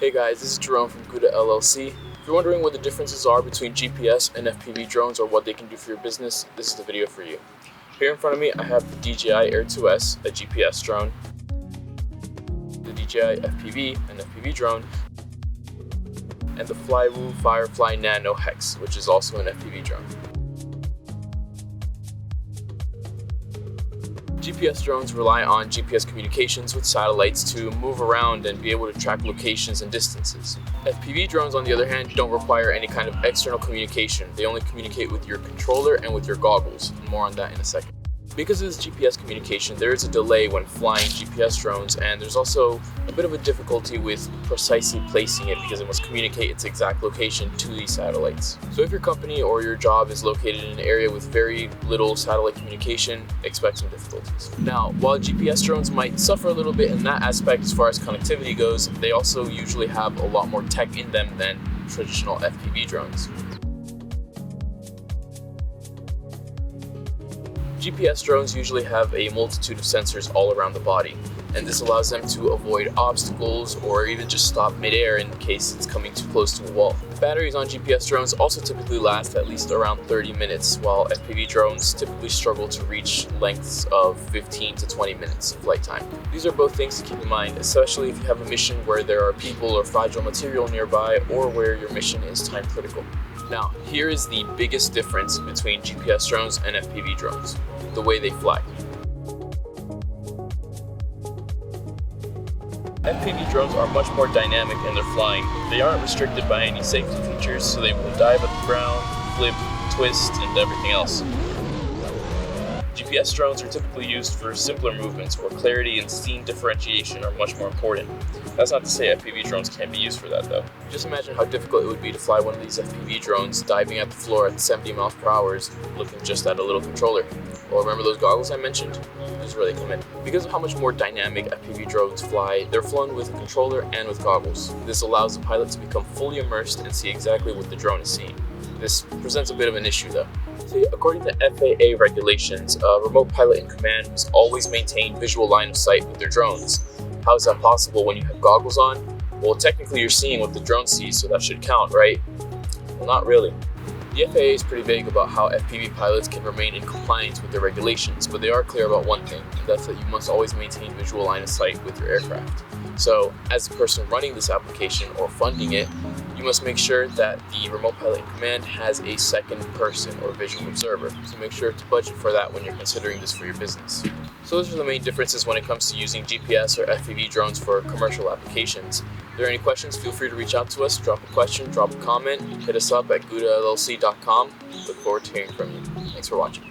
Hey guys, this is Jerome from Gouda LLC. If you're wondering what the differences are between GPS and FPV drones or what they can do for your business, this is the video for you. Here in front of me I have the DJI Air 2S, a GPS drone, the DJI FPV, an FPV drone, and the Flywoo Firefly Nano Hex, which is also an FPV drone. GPS drones rely on GPS communications with satellites to move around and be able to track locations and distances. FPV drones, on the other hand, don't require any kind of external communication. They only communicate with your controller and with your goggles. More on that in a second. Because of this GPS communication, there is a delay when flying GPS drones, and there's also a bit of a difficulty with precisely placing it because it must communicate its exact location to these satellites. So if your company or your job is located in an area with very little satellite communication, expect some difficulties. Now, while GPS drones might suffer a little bit in that aspect as far as connectivity goes, they also usually have a lot more tech in them than traditional FPV drones. GPS drones usually have a multitude of sensors all around the body, and this allows them to avoid obstacles or even just stop midair in case it's coming too close to a wall. The batteries on GPS drones also typically last at least around 30 minutes, while FPV drones typically struggle to reach lengths of 15 to 20 minutes of flight time. These are both things to keep in mind, especially if you have a mission where there are people or fragile material nearby, or where your mission is time critical. Now, here is the biggest difference between GPS drones and FPV drones: the way they fly. FPV drones are much more dynamic in their flying. They aren't restricted by any safety features, so they will dive at the ground, flip, twist, and everything else. GPS drones are typically used for simpler movements where clarity and scene differentiation are much more important. That's not to say FPV drones can't be used for that though. Just imagine how difficult it would be to fly one of these FPV drones diving at the floor at 70 miles per hour looking just at a little controller. Well, remember those goggles I mentioned? This is where they come in. Because of how much more dynamic FPV drones fly, they're flown with a controller and with goggles. This allows the pilot to become fully immersed and see exactly what the drone is seeing. This presents a bit of an issue though. See, according to FAA regulations, a remote pilot in command must always maintain visual line of sight with their drones. How is that possible when you have goggles on? Well, technically you're seeing what the drone sees, so that should count, right? Well, not really. The FAA is pretty vague about how FPV pilots can remain in compliance with their regulations, but they are clear about one thing, and that's that you must always maintain visual line of sight with your aircraft. So, as the person running this application or funding it, you must make sure that the remote pilot in command has a second person or visual observer. So make sure to budget for that when you're considering this for your business. So those are the main differences when it comes to using GPS or FPV drones for commercial applications. If there are any questions, feel free to reach out to us, drop a question, drop a comment, hit us up at GoudaLLC.com. Look forward to hearing from you. Thanks for watching.